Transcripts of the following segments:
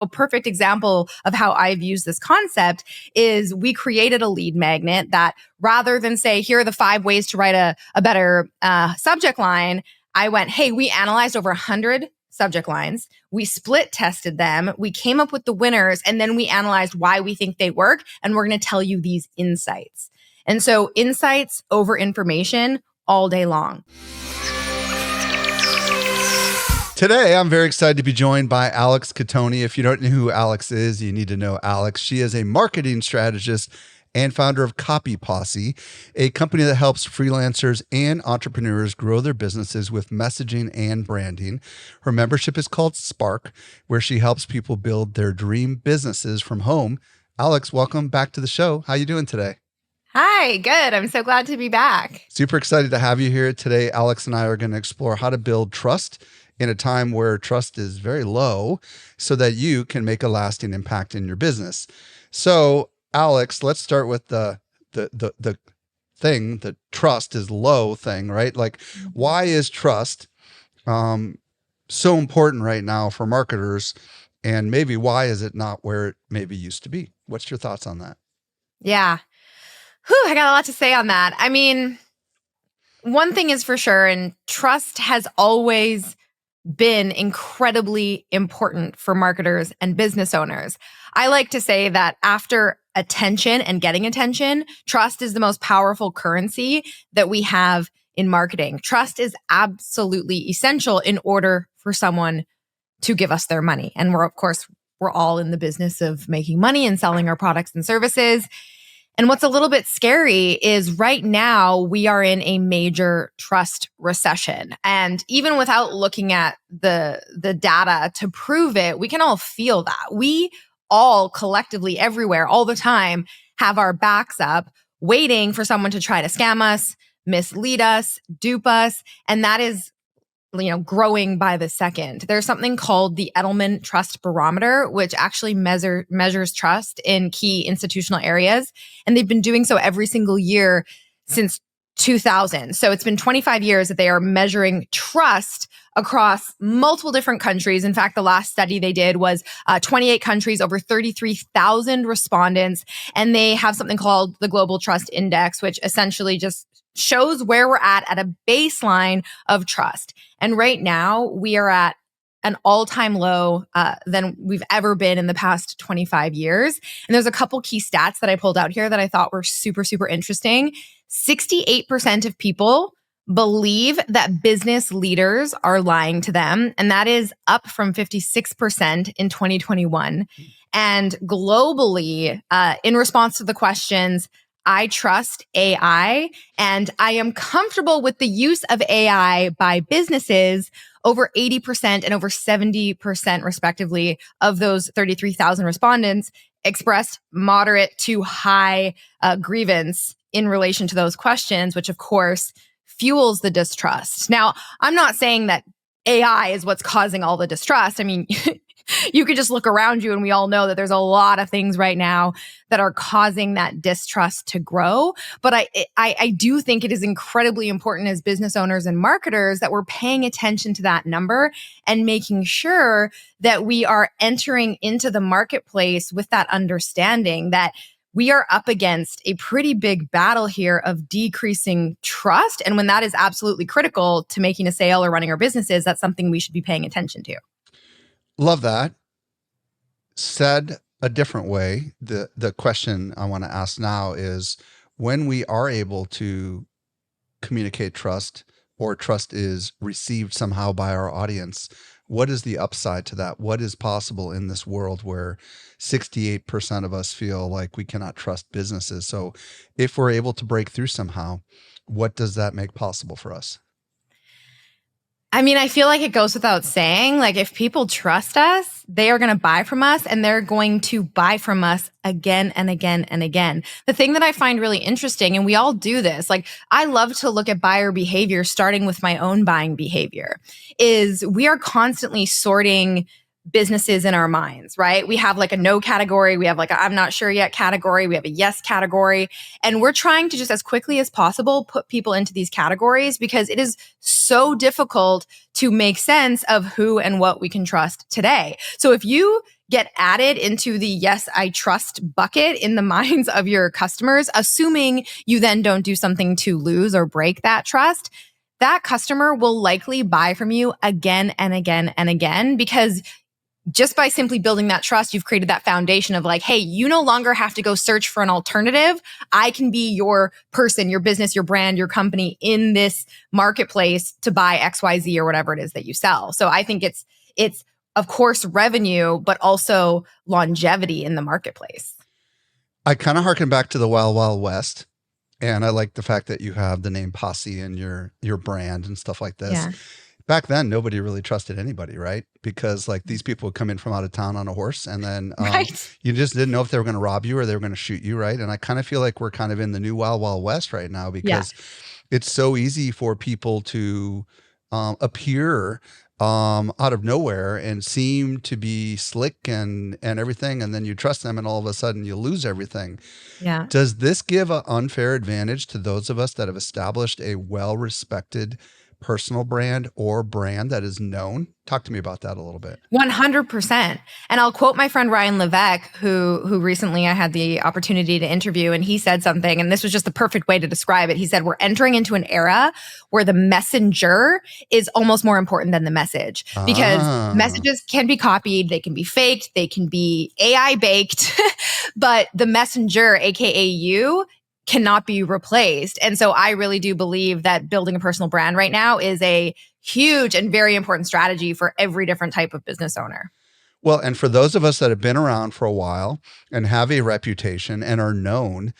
a perfect example of how I've used this concept is we created a lead magnet that rather than say, here are the 5 ways to write a better subject line, I went, hey, we analyzed over 100 subject lines. We split tested them. We came up with the winners, and then we analyzed why we think they work. And we're going to tell you these insights. And so insights over information all day long. Today, I'm very excited to be joined by Alex Catoni. If you don't know who Alex is, you need to know Alex. She is a marketing strategist and founder of Copy Posse, a company that helps freelancers and entrepreneurs grow their businesses with messaging and branding. Her membership is called Spark, where she helps people build their dream businesses from home. Alex, welcome back to the show. How you doing today? Hi, good. I'm so glad to be back. Super excited to have you here today. Alex and I are going to explore how to build trust in a time where trust is very low so that you can make a lasting impact in your business. So, Alex, let's start with the thing, the trust is low thing, right? Like, why is trust so important right now for marketers? And maybe why is it not where it maybe used to be? What's your thoughts on that? Yeah. I got a lot to say on that. I mean, one thing is for sure, and trust has always been incredibly important for marketers and business owners. I like to say that after attention and getting attention, trust is the most powerful currency that we have in marketing. Trust is absolutely essential in order for someone to give us their money. And we're all in the business of making money and selling our products and services. And what's a little bit scary is right now we are in a major trust recession. And even without looking at the data to prove it, we can all feel that. We all collectively everywhere all the time have our backs up waiting for someone to try to scam us, mislead us, dupe us. And that is growing by the second. There's something called the Edelman Trust Barometer, which actually measures trust in key institutional areas. And they've been doing so every single year since 2000. So it's been 25 years that they are measuring trust across multiple different countries. In fact, the last study they did was 28 countries, over 33,000 respondents. And they have something called the Global Trust Index, which essentially just shows where we're at a baseline of trust. And right now we are at an all-time low than we've ever been in the past 25 years. And there's a couple key stats that I pulled out here that I thought were super, super interesting. 68% of people believe that business leaders are lying to them. And that is up from 56% in 2021. And globally, in response to the questions, I trust AI and I am comfortable with the use of AI by businesses, over 80% and over 70% respectively of those 33,000 respondents expressed moderate to high grievance in relation to those questions, which of course fuels the distrust. Now, I'm not saying that AI is what's causing all the distrust. I mean, you could just look around you and we all know that there's a lot of things right now that are causing that distrust to grow. But I do think it is incredibly important as business owners and marketers that we're paying attention to that number and making sure that we are entering into the marketplace with that understanding that we are up against a pretty big battle here of decreasing trust. And when that is absolutely critical to making a sale or running our businesses, that's something we should be paying attention to. Love that. Said a different way, the question I want to ask now is, when we are able to communicate trust or trust is received somehow by our audience, what is the upside to that? What is possible in this world where 68% of us feel like we cannot trust businesses? So if we're able to break through somehow, what does that make possible for us? I mean, I feel like it goes without saying, like if people trust us, they are going to buy from us and they're going to buy from us again and again and again. The thing that I find really interesting, and we all do this, like I love to look at buyer behavior, starting with my own buying behavior, is we are constantly sorting businesses in our minds, right? We have like a no category. We have like a I'm not sure yet category. We have a yes category. And we're trying to just as quickly as possible put people into these categories because it is so difficult to make sense of who and what we can trust today. So if you get added into the yes, I trust bucket in the minds of your customers, assuming you then don't do something to lose or break that trust, that customer will likely buy from you again and again and again, because just by simply building that trust, you've created that foundation of like, hey, you no longer have to go search for an alternative. I can be your person, your business, your brand, your company in this marketplace to buy XYZ or whatever it is that you sell. So I think it's of course revenue, but also longevity in the marketplace. I kind of harken back to the Wild Wild West. And I like the fact that you have the name Posse in your brand and stuff like this. Yeah. Back then, nobody really trusted anybody, right? Because like these people would come in from out of town on a horse, and then Right. you just didn't know if they were going to rob you or they were going to shoot you, right? And I kind of feel like we're kind of in the new Wild Wild West right now, because it's so easy for people to appear out of nowhere and seem to be slick and everything, and then you trust them, and all of a sudden you lose everything. Yeah. Does this give an unfair advantage to those of us that have established a well-respected personal brand or brand that is known? Talk to me about that a little bit. 100%. And I'll quote my friend Ryan Levesque, who recently I had the opportunity to interview, and he said something, and this was just the perfect way to describe it. He said, we're entering into an era where the messenger is almost more important than the message, because messages can be copied, they can be faked, they can be AI baked, but the messenger, AKA you, cannot be replaced. And so I really do believe that building a personal brand right now is a huge and very important strategy for every different type of business owner. Well, and for those of us that have been around for a while and have a reputation and are known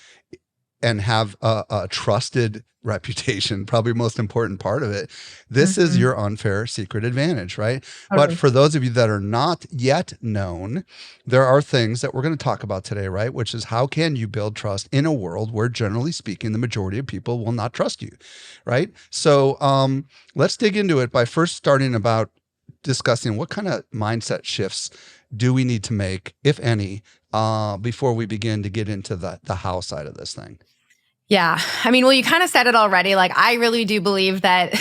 and have a trusted reputation, probably most important part of it, this is your unfair secret advantage, right? Totally. But for those of you that are not yet known, there are things that we're going to talk about today, right? Which is, how can you build trust in a world where, generally speaking, the majority of people will not trust you, right? So let's dig into it by first starting about discussing what kind of mindset shifts do we need to make, if any, before we begin to get into the how side of this thing. Yeah. I mean, well, you kind of said it already. Like, I really do believe that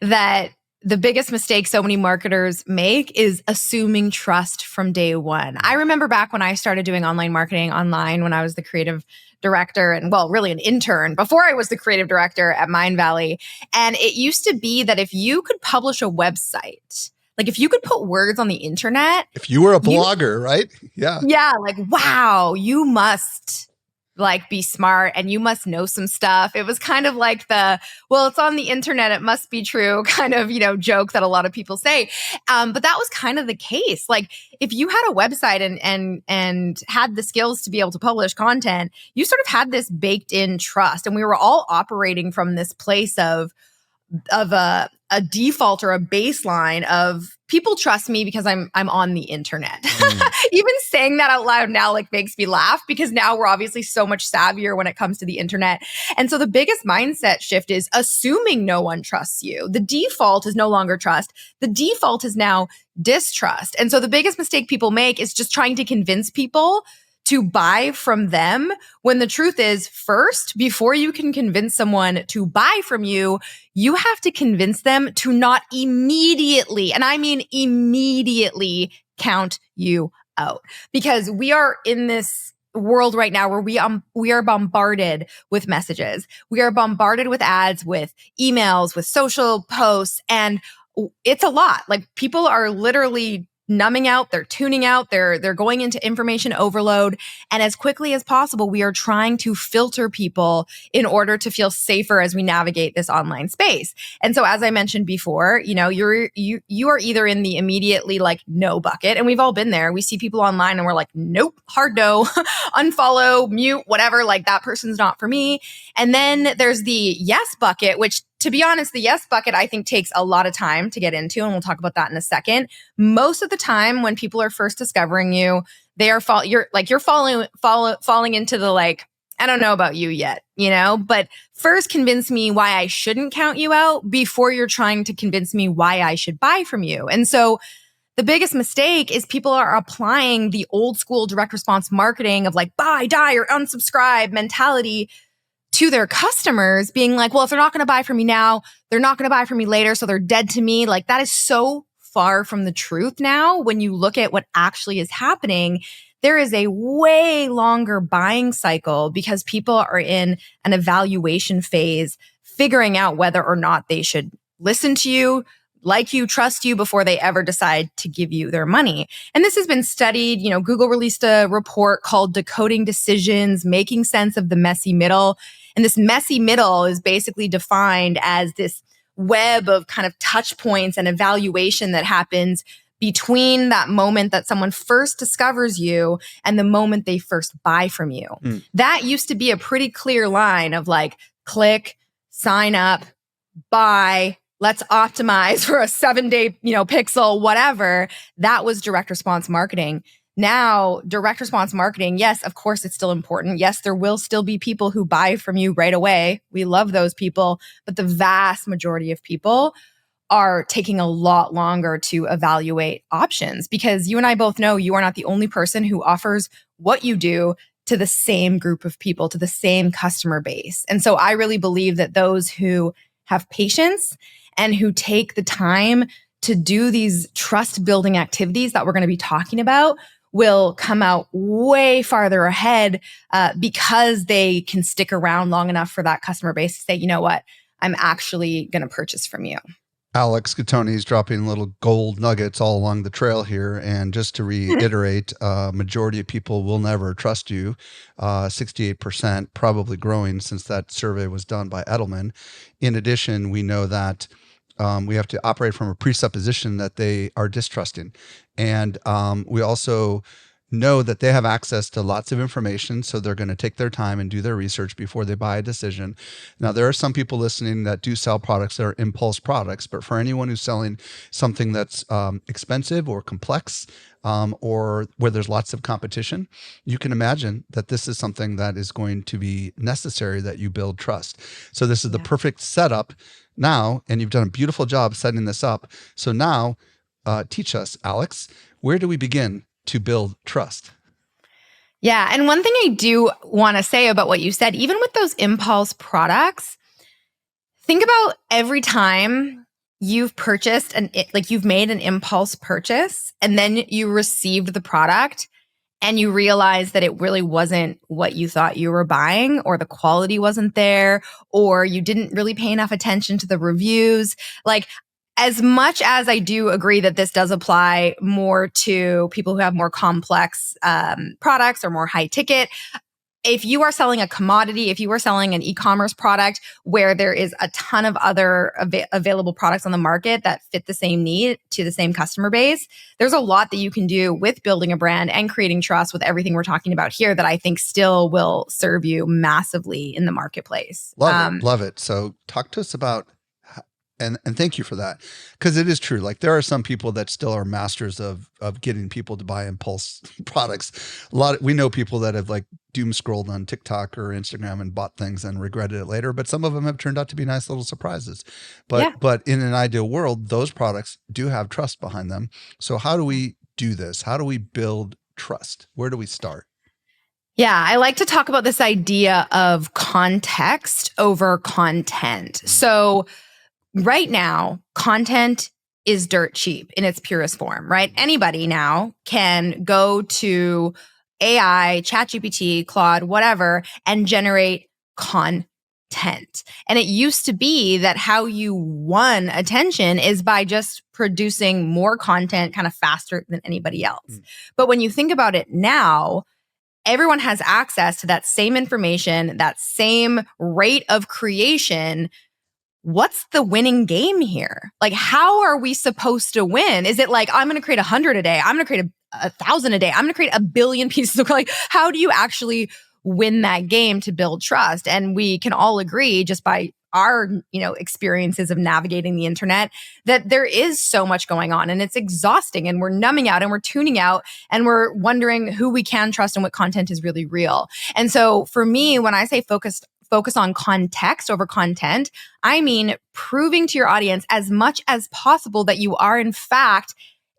that the biggest mistake so many marketers make is assuming trust from day one. I remember back when I started doing online marketing online, when I was the creative director and, well, really an intern before I was the creative director at Mindvalley. And it used to be that if you could publish a website, like if you could put words on the internet. If you were a blogger, right? Yeah. Yeah. Like, wow, you must like be smart and you must know some stuff. It was kind of like the, well, it's on the internet, it must be true kind of, joke that a lot of people say. But that was kind of the case. Like if you had a website and had the skills to be able to publish content, you sort of had this baked in trust. And we were all operating from this place of a default or a baseline of people trust me because I'm on the internet. Even saying that out loud now like makes me laugh, because now we're obviously so much savvier when it comes to the internet. And so the biggest mindset shift is assuming no one trusts you. The default is no longer trust. The default is now distrust. And so the biggest mistake people make is just trying to convince people to buy from them, when the truth is, first, before you can convince someone to buy from you, you have to convince them to not immediately, and I mean immediately, count you out. Because we are in this world right now where we are bombarded with messages. We are bombarded with ads, with emails, with social posts, and it's a lot. Like people are literally numbing out, they're tuning out, they're going into information overload. And as quickly as possible, we are trying to filter people in order to feel safer as we navigate this online space. And so, as I mentioned before, you are either in the immediately like no bucket, and we've all been there. We see people online and we're like, nope, hard no, unfollow, mute, whatever, like that person's not for me. And then there's the yes bucket, which, to be honest, the yes bucket, I think, takes a lot of time to get into, and we'll talk about that in a second. Most of the time when people are first discovering you, they are you're falling into the like, I don't know about you yet, but first convince me why I shouldn't count you out before you're trying to convince me why I should buy from you. And so the biggest mistake is people are applying the old school direct response marketing of like buy, die, or unsubscribe mentality to their customers, being like, well, if they're not going to buy from me now, they're not going to buy from me later, so they're dead to me. Like that is so far from the truth now. When you look at what actually is happening, there is a way longer buying cycle because people are in an evaluation phase, figuring out whether or not they should listen to you, like you, trust you before they ever decide to give you their money. And this has been studied. Google released a report called Decoding Decisions, Making Sense of the Messy Middle. And this messy middle is basically defined as this web of kind of touch points and evaluation that happens between that moment that someone first discovers you and the moment they first buy from you. That used to be a pretty clear line of like, click, sign up, buy, let's optimize for a 7-day, pixel, whatever. That was direct response marketing. Now, direct response marketing, yes, of course, it's still important. Yes, there will still be people who buy from you right away. We love those people. But the vast majority of people are taking a lot longer to evaluate options, because you and I both know you are not the only person who offers what you do to the same group of people, to the same customer base. And so I really believe that those who have patience and who take the time to do these trust building activities that we're going to be talking about will come out way farther ahead because they can stick around long enough for that customer base to say, you know what, I'm actually going to purchase from you. Alex Gattoni is dropping little gold nuggets all along the trail here. And just to reiterate, majority of people will never trust you. 68%, probably growing since that survey was done by Edelman. In addition, we know that we have to operate from a presupposition that they are distrusting. And we also know that they have access to lots of information, so they're going to take their time and do their research before they buy a decision. Now, there are some people listening that do sell products that are impulse products, but for anyone who's selling something that's expensive or complex, or where there's lots of competition, you can imagine that this is something that is going to be necessary that you build trust. So this is the perfect setup now, and you've done a beautiful job setting this up. So now, teach us, Alex, where do we begin to build trust? Yeah. And one thing I do want to say about what you said, even with those impulse products, think about every time you've purchased you've made an impulse purchase and then you received the product and you realize that it really wasn't what you thought you were buying, or the quality wasn't there, or you didn't really pay enough attention to the reviews. As much as I do agree that this does apply more to people who have more complex products or more high ticket, if you are selling a commodity, if you are selling an e-commerce product where there is a ton of other available products on the market that fit the same need to the same customer base, there's a lot that you can do with building a brand and creating trust with everything we're talking about here that I think still will serve you massively in the marketplace. Love it. So talk to us about, and thank you for that, because it is true. Like, there are some people that still are masters of getting people to buy impulse products. We know people that have doom scrolled on TikTok or Instagram and bought things and regretted it later, but some of them have turned out to be nice little surprises. But in an ideal world, those products do have trust behind them. So how do we do this? How do we build trust? Where do we start? Yeah, I like to talk about this idea of context over content. So right now, content is dirt cheap in its purest form, right? Anybody now can go to AI, ChatGPT, Claude, whatever, and generate content. And it used to be that how you won attention is by just producing more content kind of faster than anybody else. But when you think about it now, everyone has access to that same information, that same rate of creation. What's the winning game here? How are we supposed to win? Is it I'm going to create 100 a day? I'm going to create 1,000 a day. I'm going to create 1 billion pieces of how do you actually win that game to build trust? And we can all agree, just by our, experiences of navigating the internet, that there is so much going on and it's exhausting, and we're numbing out and we're tuning out and we're wondering who we can trust and what content is really real. And so for me, when I say focus on context over content, I mean proving to your audience as much as possible that you are in fact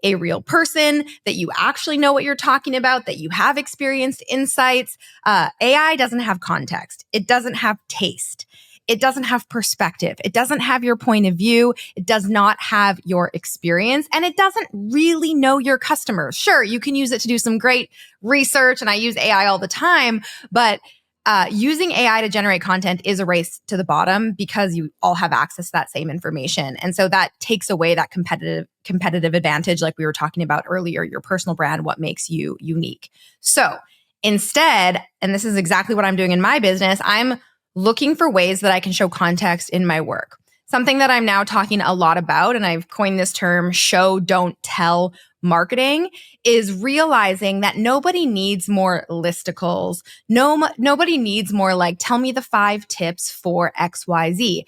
a real person, that you actually know what you're talking about, that you have experienced insights. AI doesn't have context. It doesn't have taste. it doesn't have perspective. It doesn't have your point of view. It does not have your experience, and it doesn't really know your customers. Sure, you can use it to do some great research, and I use AI all the time, but using AI to generate content is a race to the bottom because you all have access to that same information. And so that takes away that competitive advantage, like we were talking about earlier, your personal brand, what makes you unique. So instead, and this is exactly what I'm doing in my business, I'm looking for ways that I can show context in my work. Something that I'm now talking a lot about, and I've coined this term show, don't tell marketing, is realizing that nobody needs more listicles. Nobody needs more like, tell me the 5 tips for XYZ.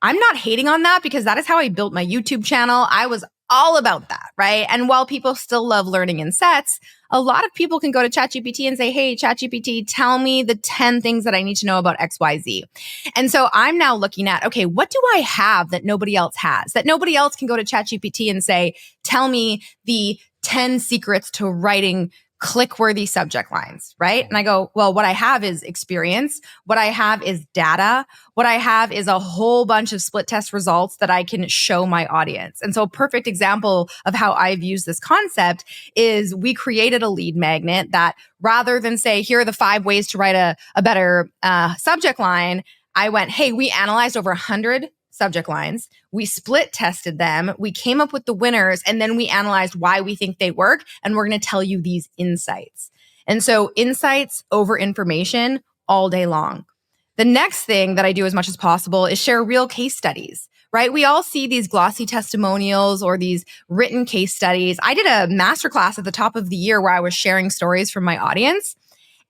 I'm not hating on that because that is how I built my YouTube channel. I was all about that, right? And while people still love learning in sets, a lot of people can go to ChatGPT and say, hey, ChatGPT, tell me the 10 things that I need to know about XYZ. And so I'm now looking at, okay, what do I have that nobody else has? That nobody else can go to ChatGPT and say, tell me the 10 secrets to writing click-worthy subject lines, right? And I go, well, what I have is experience. What I have is data. What I have is a whole bunch of split test results that I can show my audience. And so a perfect example of how I've used this concept is we created a lead magnet that rather than say, here are the 5 ways to write a better subject line, I went, hey, we analyzed over 100 subject lines. We split tested them. We came up with the winners, and then we analyzed why we think they work. And we're going to tell you these insights. And so insights over information all day long. The next thing that I do as much as possible is share real case studies, right? We all see these glossy testimonials or these written case studies. I did a masterclass at the top of the year where I was sharing stories from my audience.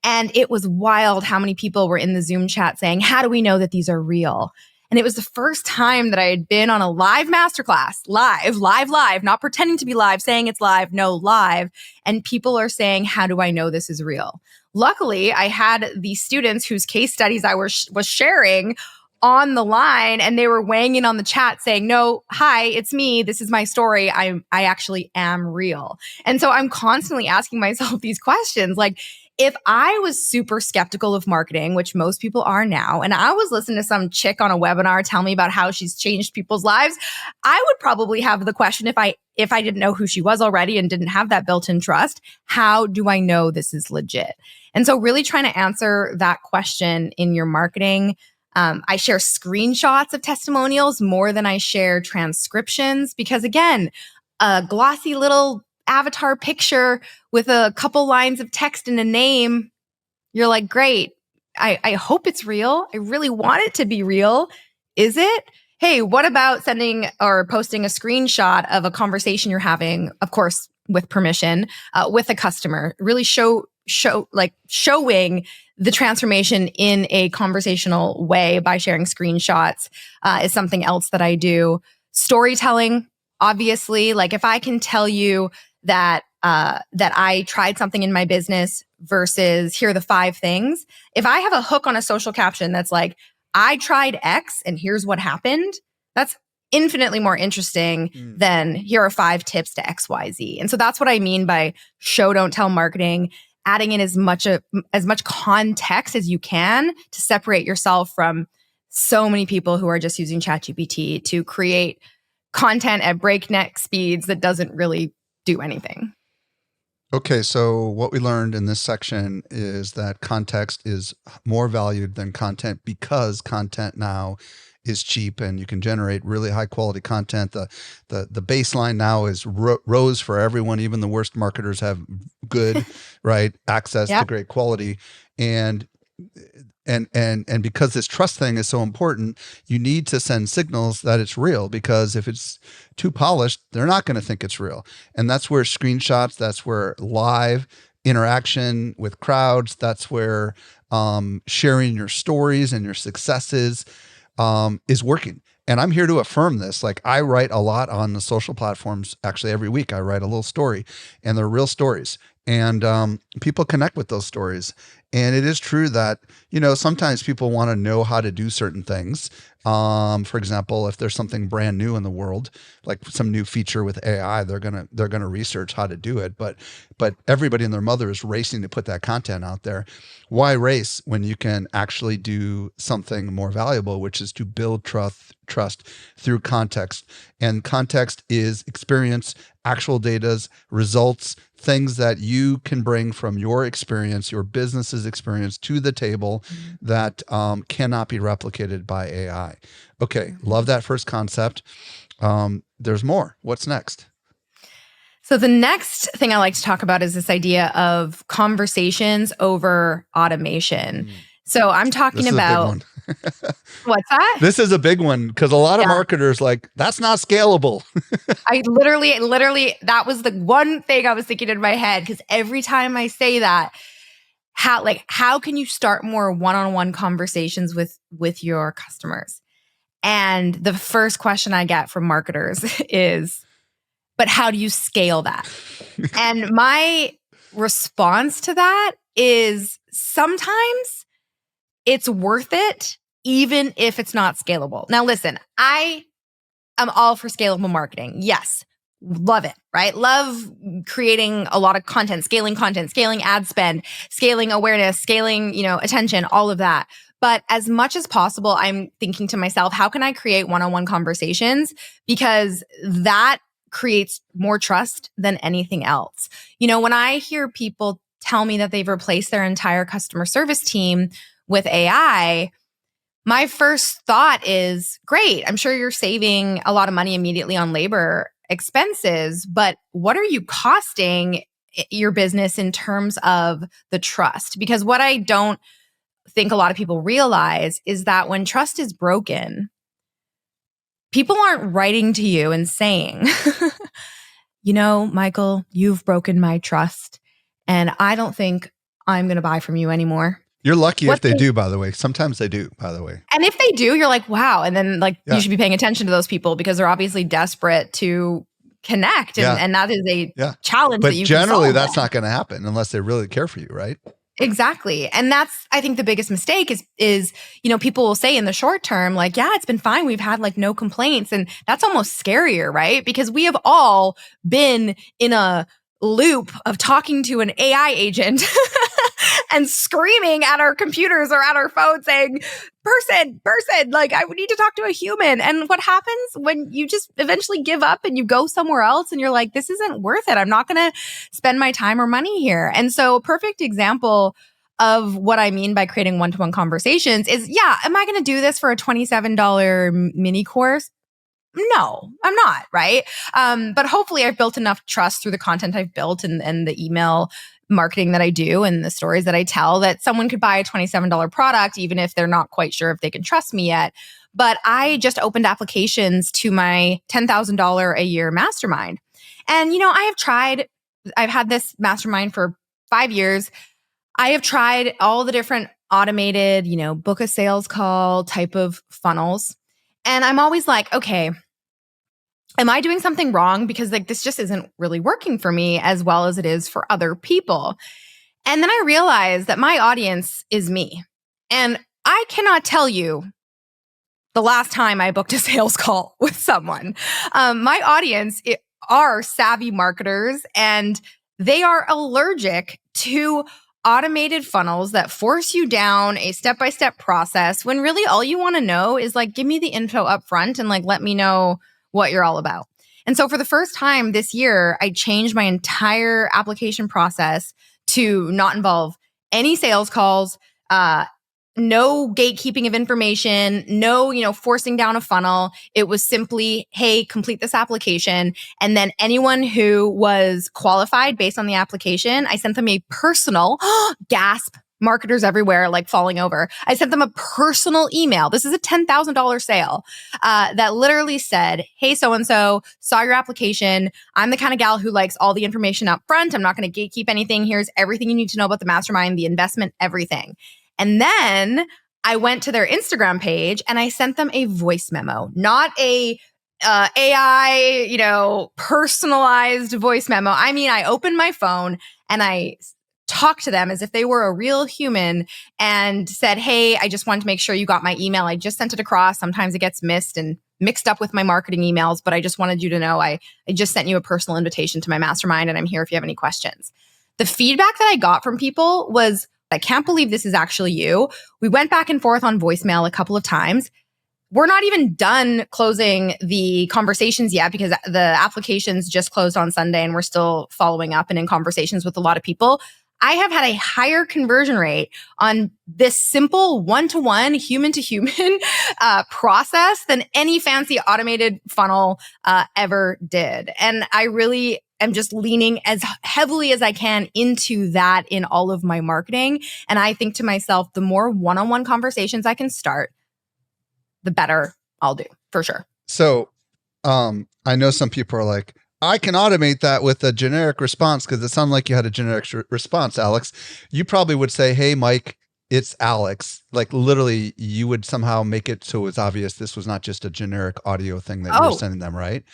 And it was wild how many people were in the Zoom chat saying, how do we know that these are real? And it was the first time that I had been on a live masterclass, live, not pretending to be live, saying it's live, no, live. And people are saying, how do I know this is real? Luckily, I had these students whose case studies I was sharing on the line, and they were weighing in on the chat saying, no, hi, it's me. This is my story. I actually am real. And so I'm constantly asking myself these questions like, if I was super skeptical of marketing, which most people are now, and I was listening to some chick on a webinar tell me about how she's changed people's lives, I would probably have the question if I didn't know who she was already and didn't have that built-in trust, how do I know this is legit? And so really trying to answer that question in your marketing. I share screenshots of testimonials more than I share transcriptions because again, a glossy little avatar picture with a couple lines of text and a name, you're like, great. I hope it's real. I really want it to be real. Is it? Hey, what about sending or posting a screenshot of a conversation you're having, of course, with permission, with a customer, really showing the transformation in a conversational way by sharing screenshots is something else that I do. Storytelling, obviously, like if I can tell you that I tried something in my business versus here are the 5 things. If I have a hook on a social caption that's like, I tried X and here's what happened, that's infinitely more interesting than here are 5 tips to XYZ. And so that's what I mean by show, don't tell marketing, adding in as much context as you can to separate yourself from so many people who are just using ChatGPT to create content at breakneck speeds that doesn't really do anything. Okay, so what we learned in this section is that context is more valued than content because content now is cheap and you can generate really high quality content. The baseline now is rose for everyone. Even the worst marketers have good, right, access to great quality. And because this trust thing is so important, you need to send signals that it's real, because if it's too polished, they're not going to think it's real. And that's where screenshots, that's where live interaction with crowds, that's where sharing your stories and your successes is working. And I'm here to affirm this. Like, I write a lot on the social platforms. Actually, every week I write a little story, and they're real stories. And people connect with those stories. And it is true that, sometimes people want to know how to do certain things. For example, if there's something brand new in the world, like some new feature with AI, they're gonna research how to do it. But everybody and their mother is racing to put that content out there. Why race when you can actually do something more valuable, which is to build trust through context. And context is experience, actual data's results, things that you can bring from your experience, your business's experience to the table that cannot be replicated by AI. Okay, love that first concept. There's more. What's next? So the next thing I like to talk about is this idea of conversations over automation. So I'm talking about what's that? This is a big one because a lot of marketers like, that's not scalable. I literally, that was the one thing I was thinking in my head, because every time I say that, how can you start more one-on-one conversations with your customers? And the first question I get from marketers is, but how do you scale that? And my response to that is sometimes it's worth it, even if it's not scalable. Now, listen, I am all for scalable marketing. Yes. Love it, right? Love creating a lot of content, scaling ad spend, scaling awareness, scaling, attention, all of that. But as much as possible, I'm thinking to myself, how can I create one-on-one conversations? Because that creates more trust than anything else. When I hear people tell me that they've replaced their entire customer service team with AI, my first thought is, great, I'm sure you're saving a lot of money immediately on labor expenses, but what are you costing your business in terms of the trust? Because what I don't think a lot of people realize is that when trust is broken, people aren't writing to you and saying, Michael, you've broken my trust, and I don't think I'm going to buy from you anymore. You're lucky if they do, by the way. Sometimes they do, by the way. And if they do, you're like, wow. And then you should be paying attention to those people because they're obviously desperate to connect. And that is a challenge that you can solve. But generally, that's not going to happen unless they really care for you, right? Exactly. And that's, I think, the biggest mistake is, people will say in the short term, like, yeah, it's been fine. We've had no complaints. And that's almost scarier, right? Because we have all been in a loop of talking to an AI agent and screaming at our computers or at our phone saying, person, I would need to talk to a human. And what happens when you just eventually give up and you go somewhere else and you're like, this isn't worth it. I'm not going to spend my time or money here. And so a perfect example of what I mean by creating one-to-one conversations is, am I going to do this for a $27 mini course? No, I'm not, right? But hopefully I've built enough trust through the content I've built and the email marketing that I do and the stories that I tell that someone could buy a $27 product, even if they're not quite sure if they can trust me yet. But I just opened applications to my $10,000 a year mastermind. And, I've had this mastermind for 5 years. I have tried all the different automated, book a sales call type of funnels. And I'm always like, okay, am I doing something wrong? Because this just isn't really working for me as well as it is for other people. And then I realized that my audience is me. And I cannot tell you the last time I booked a sales call with someone. My audience are savvy marketers, and they are allergic to automated funnels that force you down a step-by-step process when really all you want to know is give me the info up front and let me know what you're all about. And so for the first time this year, I changed my entire application process to not involve any sales calls, no gatekeeping of information, no, forcing down a funnel. It was simply, hey, complete this application. And then anyone who was qualified based on the application, I sent them a personal gasp. Marketers everywhere, falling over. I sent them a personal email. This is a $10,000 sale that literally said, hey, so-and-so, saw your application. I'm the kind of gal who likes all the information up front. I'm not going to gatekeep anything. Here's everything you need to know about the mastermind, the investment, everything. And then I went to their Instagram page and I sent them a voice memo, not a AI, personalized voice memo. I mean, I opened my phone and I talk to them as if they were a real human and said, hey, I just wanted to make sure you got my email. I just sent it across. Sometimes it gets missed and mixed up with my marketing emails, but I just wanted you to know I just sent you a personal invitation to my mastermind and I'm here if you have any questions. The feedback that I got from people was, I can't believe this is actually you. We went back and forth on voicemail a couple of times. We're not even done closing the conversations yet because the applications just closed on Sunday and we're still following up and in conversations with a lot of people. I have had a higher conversion rate on this simple one-to-one, human-to-human process than any fancy automated funnel ever did. And I really am just leaning as heavily as I can into that in all of my marketing. And I think to myself, the more one-on-one conversations I can start, the better I'll do, for sure. So I know some people are like, I can automate that with a generic response because it sounded like you had a generic response, Alex. You probably would say, hey, Mike, it's Alex. Like literally you would somehow make it so it's obvious this was not just a generic audio thing that you were sending them, right?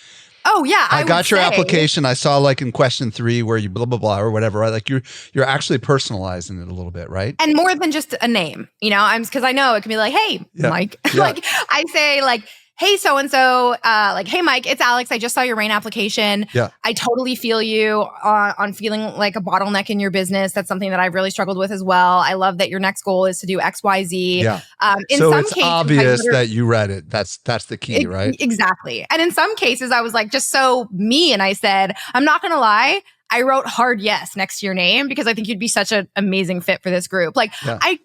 Oh yeah. I got your application. I saw like in question 3 where you blah, blah, blah, or whatever, right? Like you're actually personalizing it a little bit, right? And more than just a name, cause I know it can be like, hey, Mike, like I say like, hey, so-and-so, like, hey, Mike, it's Alex. I just saw your RAIN application. Yeah. I totally feel you on feeling like a bottleneck in your business. That's something that I've really struggled with as well. I love that your next goal is to do X, Y, Z. Yeah. In so some it's cases, obvious that you read it. That's the key, right? Exactly. And in some cases, I was like, just so me. And I said, I'm not going to lie. I wrote hard yes next to your name because I think you'd be such an amazing fit for this group. Like I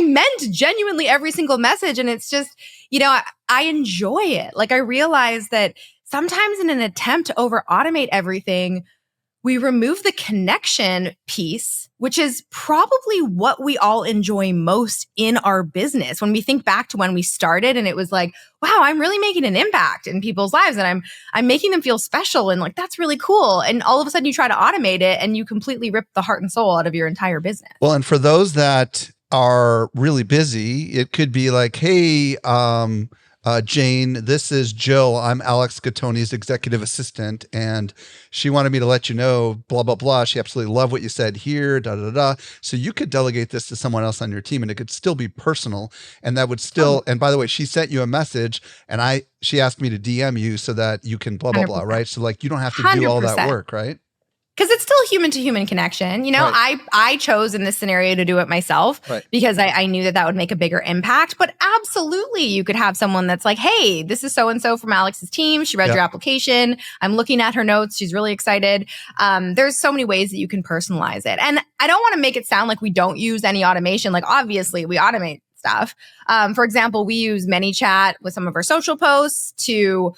meant genuinely every single message. And it's just, I enjoy it. Like I realize that sometimes in an attempt to over automate everything, we remove the connection piece, which is probably what we all enjoy most in our business. When we think back to when we started and it was like, wow, I'm really making an impact in people's lives and I'm making them feel special. And like, that's really cool. And all of a sudden you try to automate it and you completely rip the heart and soul out of your entire business. Well, and for those that are really busy, it could be like, hey, Jane, this is Jill. I'm Alex Gattoni's executive assistant, and she wanted me to let you know, blah, blah, blah. She absolutely loved what you said here, da, da, da. So you could delegate this to someone else on your team, and it could still be personal, and that would still, and by the way, she sent you a message, and she asked me to DM you so that you can blah, blah, 100%. blah, right? So like, you don't have to do all that work, right? Because it's still human to human connection. Right. I chose in this scenario to do it myself because I knew that would make a bigger impact. But absolutely, you could have someone that's like, hey, this is so-and-so from Alex's team. She read your application. I'm looking at her notes. She's really excited. There's so many ways that you can personalize it. And I don't want to make it sound like we don't use any automation. Like obviously we automate stuff. For example, we use ManyChat with some of our social posts to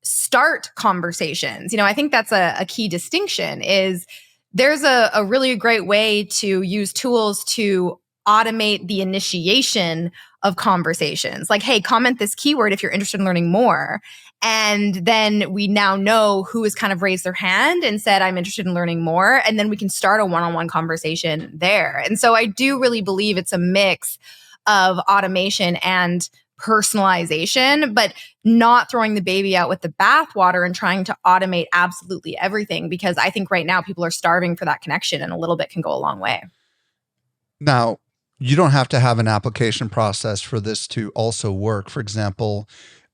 start conversations. I think that's a key distinction is there's a really great way to use tools to automate the initiation of conversations. Like, hey, comment this keyword if you're interested in learning more. And then we now know who has kind of raised their hand and said, I'm interested in learning more. And then we can start a one-on-one conversation there. And so I do really believe it's a mix of automation and personalization, but not throwing the baby out with the bathwater and trying to automate absolutely everything, because I think right now people are starving for that connection and a little bit can go a long way. Now, you don't have to have an application process for this to also work. For example,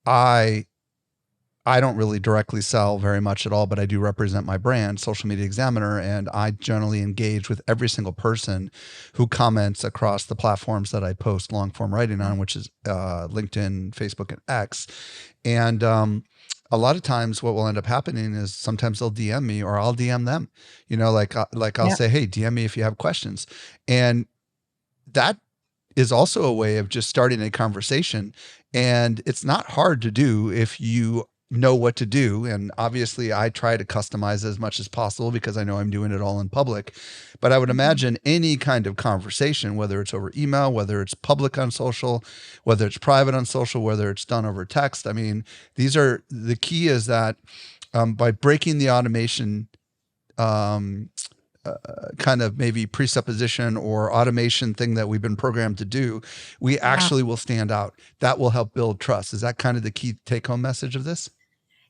I don't really directly sell very much at all, but I do represent my brand, Social Media Examiner, and I generally engage with every single person who comments across the platforms that I post long form writing on, which is LinkedIn, Facebook, and X. And a lot of times what will end up happening is sometimes they'll DM me or I'll DM them, I'll say, hey, DM me if you have questions. And that is also a way of just starting a conversation. And it's not hard to do if you know what to do. And obviously I try to customize as much as possible because I know I'm doing it all in public. But I would imagine any kind of conversation, whether it's over email, whether it's public on social, whether it's private on social, whether it's done over text. I mean, the key is that by breaking the automation kind of maybe presupposition or automation thing that we've been programmed to do, we actually will stand out. That will help build trust. Is that kind of the key take home message of this?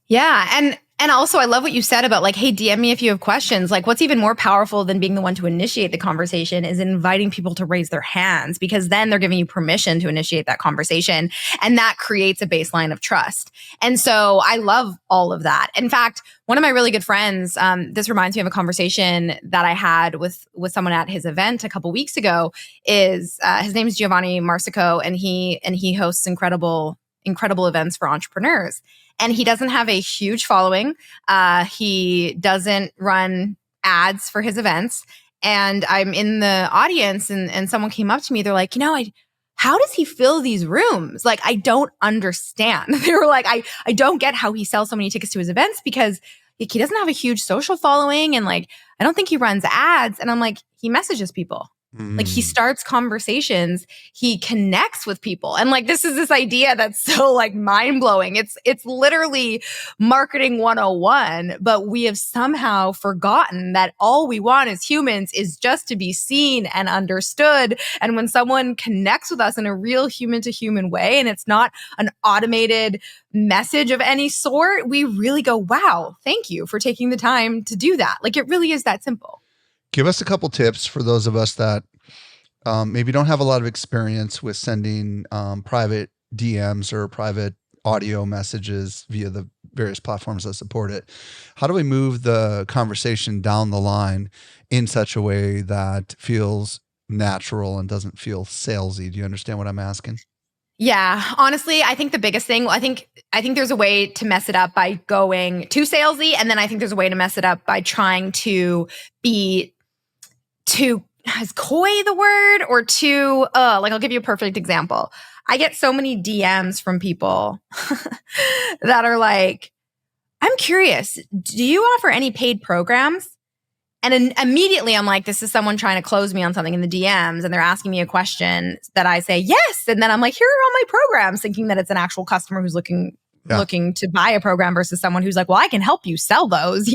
Yeah. And And also, I love what you said about like, hey, DM me if you have questions. Like, what's even more powerful than being the one to initiate the conversation is inviting people to raise their hands, because then they're giving you permission to initiate that conversation. And that creates a baseline of trust. And so I love all of that. In fact, one of my really good friends, this reminds me of a conversation that I had with someone at his event a couple weeks ago. Is his name is Giovanni Marsico, and he hosts incredible events for entrepreneurs. And he doesn't have a huge following. He doesn't run ads for his events. And I'm in the audience, and someone came up to me. They're like, how does he fill these rooms? Like, I don't understand. They were like, I don't get how he sells so many tickets to his events, because he doesn't have a huge social following. And like, I don't think he runs ads. And I'm like, he messages people. Like, he starts conversations, he connects with people. And like, this is this idea that's so like mind blowing. It's literally marketing 101, but we have somehow forgotten that all we want as humans is just to be seen and understood. And when someone connects with us in a real human to human way, and it's not an automated message of any sort, we really go, wow, thank you for taking the time to do that. Like, it really is that simple. Give us a couple tips for those of us that maybe don't have a lot of experience with sending private DMs or private audio messages via the various platforms that support it. How do we move the conversation down the line in such a way that feels natural and doesn't feel salesy? Do you understand what I'm asking? Yeah, honestly, I think the biggest thing, I think there's a way to mess it up by going too salesy, and then I think there's a way to mess it up by trying to be too, is coy the word, or too, like, I'll give you a perfect example. I get so many DMs from people that are like, I'm curious, do you offer any paid programs? And immediately I'm like, this is someone trying to close me on something in the DMs, and they're asking me a question that I say, yes. And then I'm like, here are all my programs, thinking that it's an actual customer who's looking to buy a program versus someone who's like, well, I can help you sell those,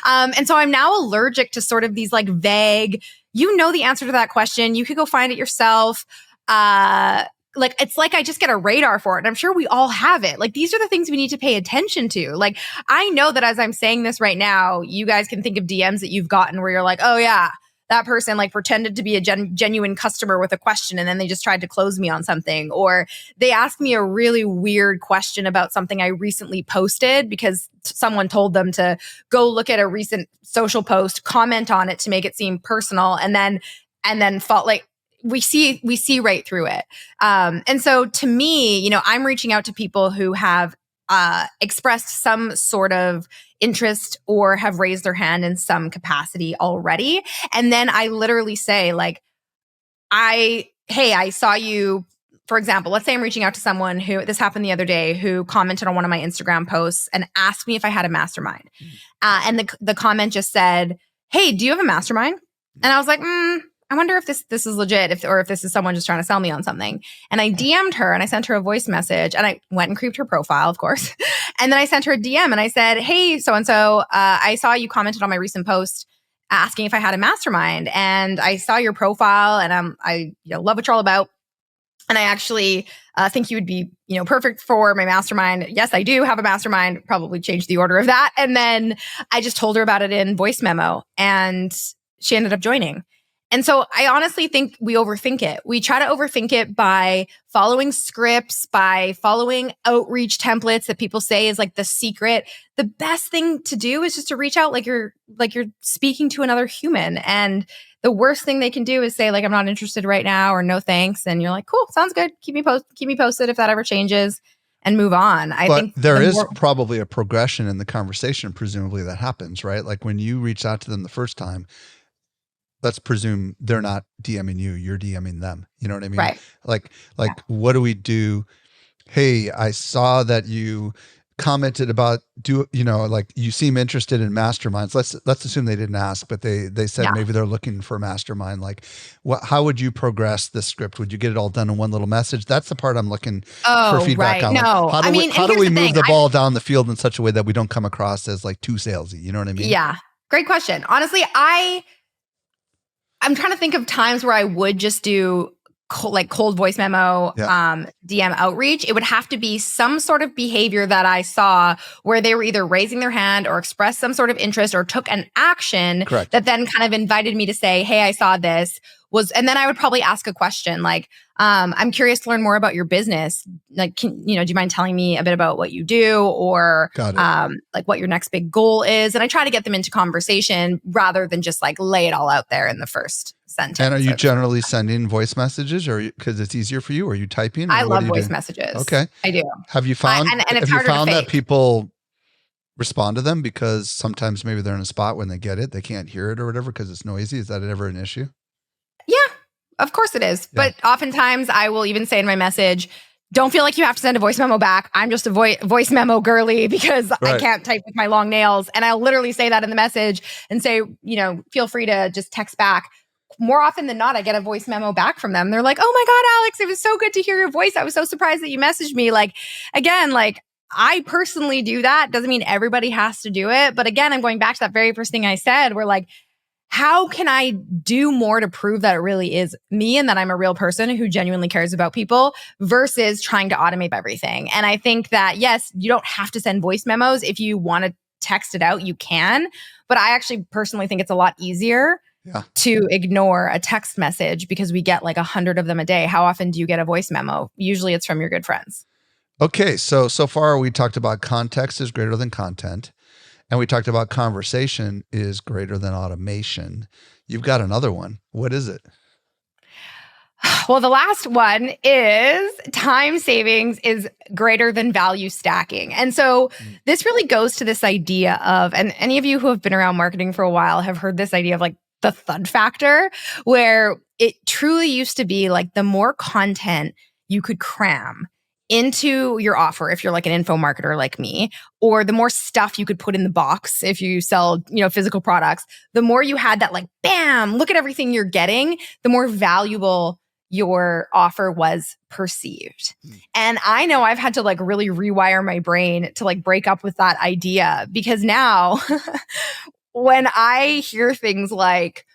And so I'm now allergic to sort of these like vague, the answer to that question. You could go find it yourself. Like, it's like I just get a radar for it. And I'm sure we all have it. Like, these are the things we need to pay attention to. Like, I know that as I'm saying this right now, you guys can think of DMs that you've gotten where you're like, oh yeah, that person like pretended to be a genuine customer with a question, and then they just tried to close me on something. Or they asked me a really weird question about something I recently posted because someone told them to go look at a recent social post, comment on it to make it seem personal, and then felt like, we see right through it. And so to me, I'm reaching out to people who have expressed some sort of interest or have raised their hand in some capacity already. And then I literally say like, hey, I saw you, for example, let's say I'm reaching out to someone who, this happened the other day, who commented on one of my Instagram posts and asked me if I had a mastermind. And the comment just said, hey, do you have a mastermind? And I was like, I wonder if this is legit, or if this is someone just trying to sell me on something. And I DM'd her and I sent her a voice message, and I went and creeped her profile, of course. And then I sent her a DM and I said, hey, so-and-so, I saw you commented on my recent post asking if I had a mastermind, and I saw your profile, and I love what you're all about. And I actually think you would be, perfect for my mastermind. Yes, I do have a mastermind, probably change the order of that. And then I just told her about it in voice memo, and she ended up joining. And so I honestly think we overthink it. We try to overthink it by following scripts, by following outreach templates that people say is like the secret. The best thing to do is just to reach out like you're speaking to another human. And the worst thing they can do is say like, I'm not interested right now, or no thanks. And you're like, cool, sounds good. Keep me posted if that ever changes, and move on. I think there is probably a progression in the conversation, presumably, that happens, right? Like when you reach out to them the first time, let's presume they're not DMing you, you're DMing them. You know what I mean? Right. Like, what do we do? Hey, I saw that you commented about, like you seem interested in masterminds. Let's assume they didn't ask, but they said maybe they're looking for a mastermind. Like, how would you progress this script? Would you get it all done in one little message? That's the part I'm looking for feedback on. No, how do we move the ball down the field in such a way that we don't come across as like too salesy? You know what I mean? Yeah. Great question. Honestly, I'm trying to think of times where I would just do cold voice memo, DM outreach, it would have to be some sort of behavior that I saw where they were either raising their hand or expressed some sort of interest or took an action that then kind of invited me to say, hey, I saw this. And then I would probably ask a question like, I'm curious to learn more about your business. Like, do you mind telling me a bit about what you do or like what your next big goal is? And I try to get them into conversation rather than just like lay it all out there in the first sentence. And are you generally sending voice messages or because it's easier for you? Or are you typing? Or I love voice messages. Okay. I do. Have you found, and it's harder to fake. that people respond to them because sometimes maybe they're in a spot when they get it, they can't hear it or whatever because it's noisy? Is that ever an issue? Yeah, of course it is. Yeah. But oftentimes I will even say in my message, don't feel like you have to send a voice memo back. I'm just a voice memo girly because I can't type with my long nails. And I'll literally say that in the message and say, feel free to just text back. More often than not, I get a voice memo back from them. They're like, oh my God, Alex, it was so good to hear your voice. I was so surprised that you messaged me. Like, again, like I personally do that. Doesn't mean everybody has to do it. But again, I'm going back to that very first thing I said, where like, how can I do more to prove that it really is me and that I'm a real person who genuinely cares about people versus trying to automate everything? And I think that, yes, you don't have to send voice memos. If you want to text it out, you can. But I actually personally think it's a lot easier to ignore a text message because we get like 100 of them a day. How often do you get a voice memo? Usually it's from your good friends. Okay. So far we talked about context is greater than content. And we talked about conversation is greater than automation. You've got another one. What is it? Well, the last one is time savings is greater than value stacking. And so this really goes to this idea of, and any of you who have been around marketing for a while have heard this idea of like the thud factor, where it truly used to be like the more content you could cram into your offer, if you're like an info marketer like me, or the more stuff you could put in the box if you sell, physical products, the more you had that like, bam, look at everything you're getting, the more valuable your offer was perceived. And I know I've had to like really rewire my brain to like break up with that idea because now when I hear things like,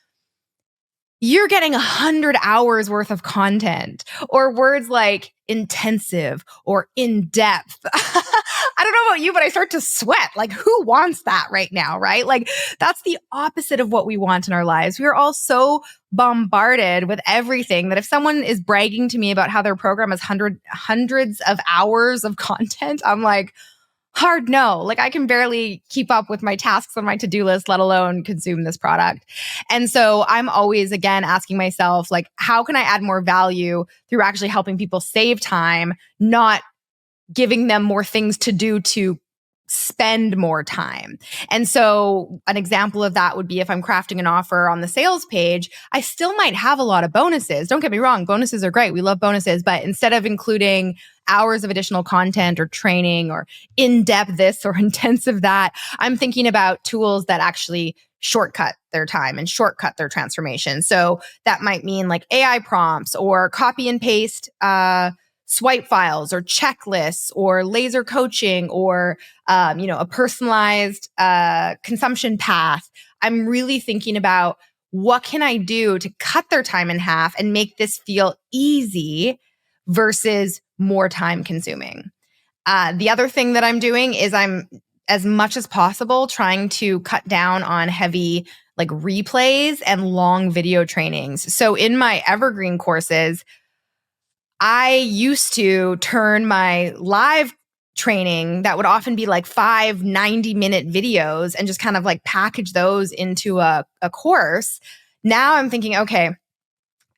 you're getting 100 hours worth of content or words like intensive or in-depth. I don't know about you, but I start to sweat. Like, who wants that right now, right? Like, that's the opposite of what we want in our lives. We are all so bombarded with everything that if someone is bragging to me about how their program has hundreds of hours of content, I'm like, hard no. Like I can barely keep up with my tasks on my to-do list, let alone consume this product. And so I'm always, again, asking myself, like, how can I add more value through actually helping people save time, not giving them more things to do to spend more time. And so an example of that would be if I'm crafting an offer on the sales page, I still might have a lot of bonuses. Don't get me wrong. Bonuses are great. We love bonuses. But instead of including hours of additional content or training or in-depth this or intensive that, I'm thinking about tools that actually shortcut their time and shortcut their transformation. So that might mean like AI prompts or copy and paste, swipe files or checklists or laser coaching or, a personalized consumption path. I'm really thinking about what can I do to cut their time in half and make this feel easy versus more time consuming. The other thing that I'm doing is I'm, as much as possible, trying to cut down on heavy like replays and long video trainings. So in my evergreen courses, I used to turn my live training that would often be like 5 90-minute videos and just kind of like package those into a course. Now I'm thinking, okay,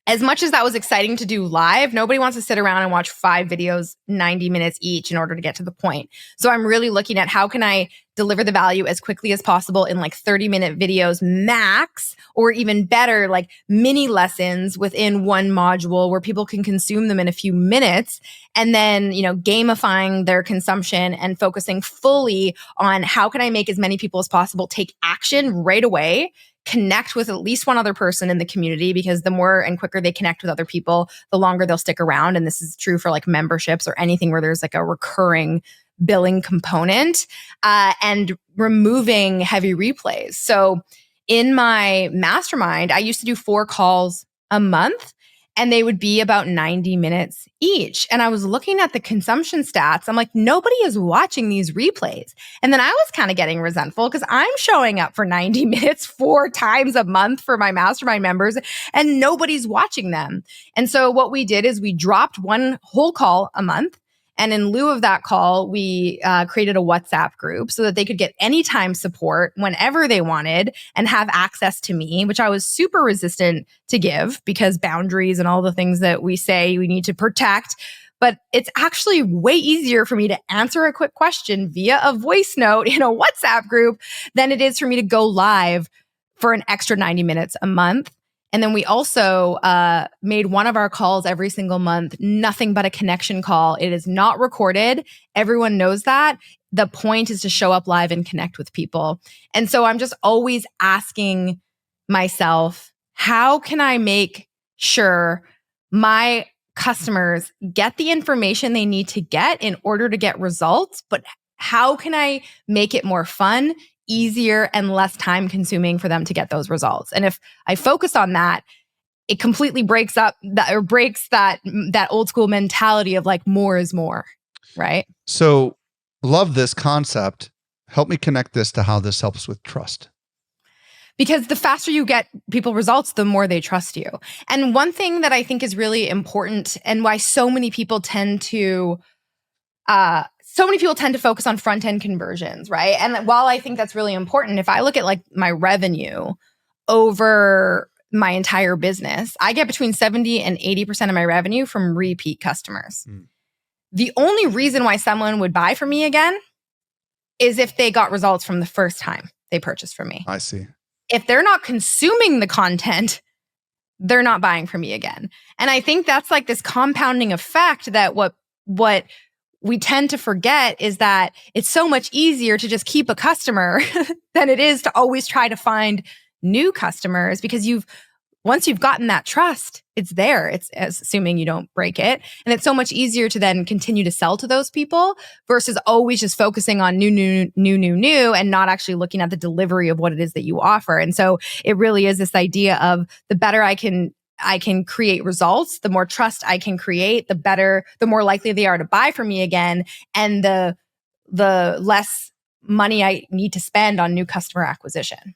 as much as that was exciting to do live, nobody wants to sit around and watch 5 videos, 90 minutes each in order to get to the point. So I'm really looking at how can I deliver the value as quickly as possible in like 30-minute videos max, or even better, like mini lessons within one module where people can consume them in a few minutes. And then, gamifying their consumption and focusing fully on how can I make as many people as possible take action right away, connect with at least one other person in the community, because the more and quicker they connect with other people, the longer they'll stick around. And this is true for like memberships or anything where there's like a recurring billing component, and removing heavy replays. So in my mastermind, I used to do 4 calls a month. and they would be about 90 minutes each. And I was looking at the consumption stats. I'm like, nobody is watching these replays. And then I was kind of getting resentful because I'm showing up for 90 minutes 4 times a month for my mastermind members and nobody's watching them. And so what we did is we dropped one whole call a month. And in lieu of that call, we created a WhatsApp group so that they could get anytime support whenever they wanted and have access to me, which I was super resistant to give because boundaries and all the things that we say we need to protect. But it's actually way easier for me to answer a quick question via a voice note in a WhatsApp group than it is for me to go live for an extra 90 minutes a month. And then we also made one of our calls every single month nothing but a connection call. It is not recorded. Everyone knows that. The point is to show up live and connect with people. And so I'm just always asking myself, how can I make sure my customers get the information they need to get in order to get results? But how can I make it more fun, easier, and less time consuming for them to get those results? And if I focus on that, it completely breaks that old school mentality of like more is more, right? So love this concept. Help me connect this to how this helps with trust. Because the faster you get people results, the more they trust you. And one thing that I think is really important and why so many people tend to focus on front-end conversions, right? And while I think that's really important, if I look at like my revenue over my entire business, I get between 70 and 80% of my revenue from repeat customers. The only reason why someone would buy from me again is if they got results from the first time they purchased from me. I see. If they're not consuming the content, they're not buying from me again. And I think that's like this compounding effect that what we tend to forget is that it's so much easier to just keep a customer than it is to always try to find new customers, because once you've gotten that trust, it's there. It's assuming you don't break it. And it's so much easier to then continue to sell to those people versus always just focusing on new, and not actually looking at the delivery of what it is that you offer. And so it really is this idea of the better I can create results, the more trust I can create, the more likely they are to buy from me again, and the less money I need to spend on new customer acquisition.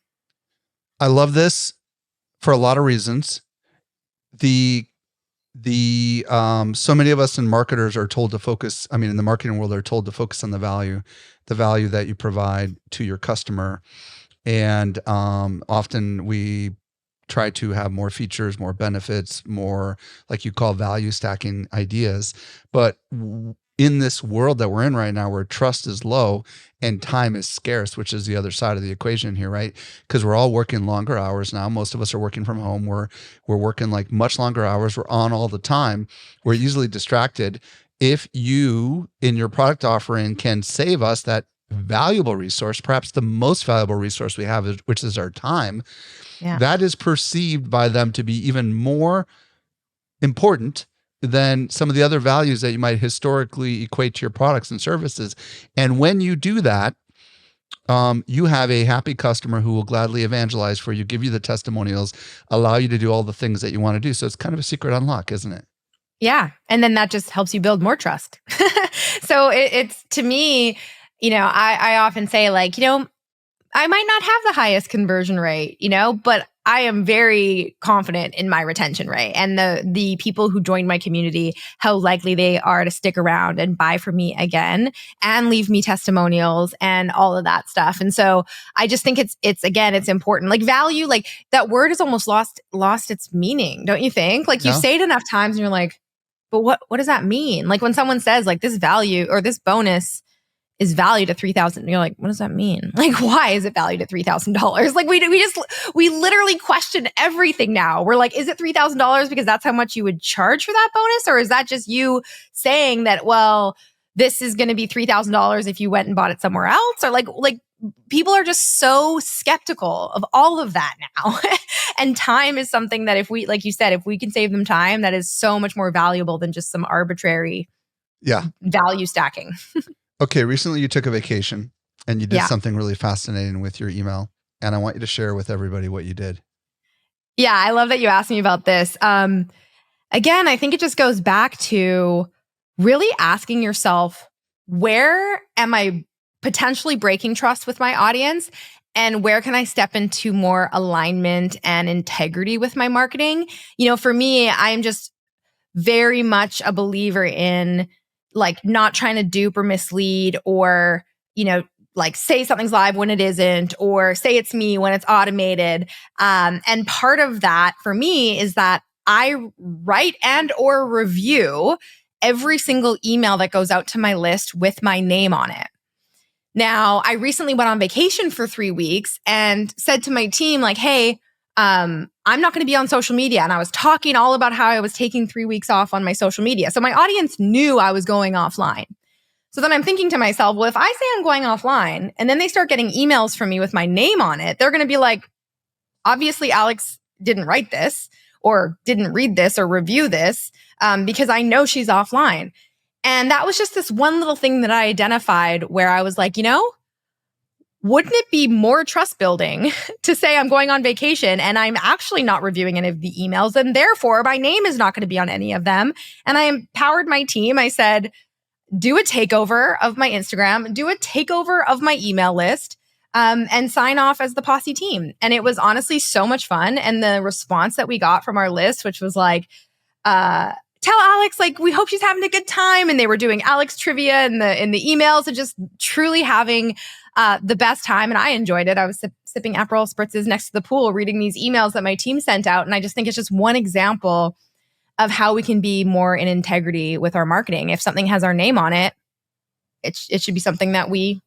I love this for a lot of reasons. So many of us in marketers are told to focus, in the marketing world, they're told to focus on the value that you provide to your customer. And often we try to have more features, more benefits, more, like you call, value stacking ideas. But in this world that we're in right now, where trust is low and time is scarce, which is the other side of the equation here, right? Because we're all working longer hours now. Most of us are working from home. We're working like much longer hours. We're on all the time. We're easily distracted. If you, in your product offering, can save us that valuable resource, perhaps the most valuable resource we have, which is our time, that is perceived by them to be even more important than some of the other values that you might historically equate to your products and services. And when you do that, you have a happy customer who will gladly evangelize for you, give you the testimonials, allow you to do all the things that you want to do. So it's kind of a secret unlock, isn't it? Yeah. And then that just helps you build more trust. So it's, to me, I often say, like, I might not have the highest conversion rate, but I am very confident in my retention rate, and the people who join my community, how likely they are to stick around and buy from me again and leave me testimonials and all of that stuff. And so I just think it's important. Like value, like that word has almost lost its meaning, don't you think? Like you say it enough times and you're like, but what does that mean? Like when someone says like this value or this bonus is valued at $3,000. You're like, what does that mean? Like, why is it valued at $3,000? Like we literally question everything now. We're like, is it $3,000 because that's how much you would charge for that bonus? Or is that just you saying that, well, this is going to be $3,000 if you went and bought it somewhere else? Or like people are just so skeptical of all of that now. And time is something that if we, like you said, if we can save them time, that is so much more valuable than just some arbitrary value stacking. Okay, recently you took a vacation and you did something really fascinating with your email, and I want you to share with everybody what you did. Yeah, I love that you asked me about this. again, I think it just goes back to really asking yourself, where am I potentially breaking trust with my audience? And where can I step into more alignment and integrity with my marketing? For me, I'm just very much a believer in like not trying to dupe or mislead or, like say something's live when it isn't, or say it's me when it's automated. And part of that for me is that I write and or review every single email that goes out to my list with my name on it. Now, I recently went on vacation for 3 weeks and said to my team, like, hey, I'm not going to be on social media. And I was talking all about how I was taking 3 weeks off on my social media. So my audience knew I was going offline. So then I'm thinking to myself, well, if I say I'm going offline and then they start getting emails from me with my name on it, they're going to be like, obviously, Alex didn't write this or didn't read this or review this because I know she's offline. And that was just this one little thing that I identified where I was like, wouldn't it be more trust building to say I'm going on vacation and I'm actually not reviewing any of the emails, and therefore my name is not going to be on any of them? And I empowered my team. I said, do a takeover of my Instagram, do a takeover of my email list, and sign off as the Posse team. And it was honestly so much fun. And the response that we got from our list, which was like, tell Alex, like, we hope she's having a good time. And they were doing Alex trivia in the emails and just truly having the best time. And I enjoyed it. I was sipping Aperol spritzes next to the pool, reading these emails that my team sent out. And I just think it's just one example of how we can be more in integrity with our marketing. If something has our name on it, it should be something that we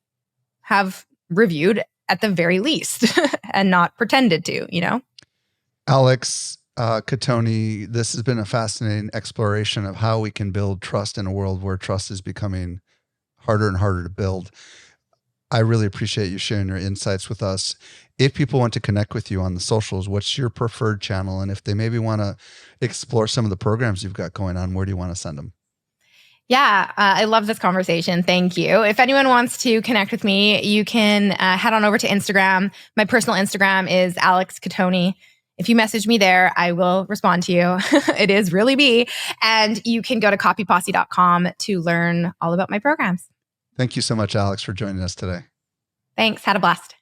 have reviewed at the very least and not pretended to, Alex Cattoni, this has been a fascinating exploration of how we can build trust in a world where trust is becoming harder and harder to build. I really appreciate you sharing your insights with us. If people want to connect with you on the socials, what's your preferred channel? And if they maybe want to explore some of the programs you've got going on, where do you want to send them? Yeah, I love this conversation. Thank you. If anyone wants to connect with me, you can head on over to Instagram. My personal Instagram is Alex Cattoni. If you message me there, I will respond to you. It is really me. And you can go to copyposse.com to learn all about my programs. Thank you so much, Alex, for joining us today. Thanks. Had a blast.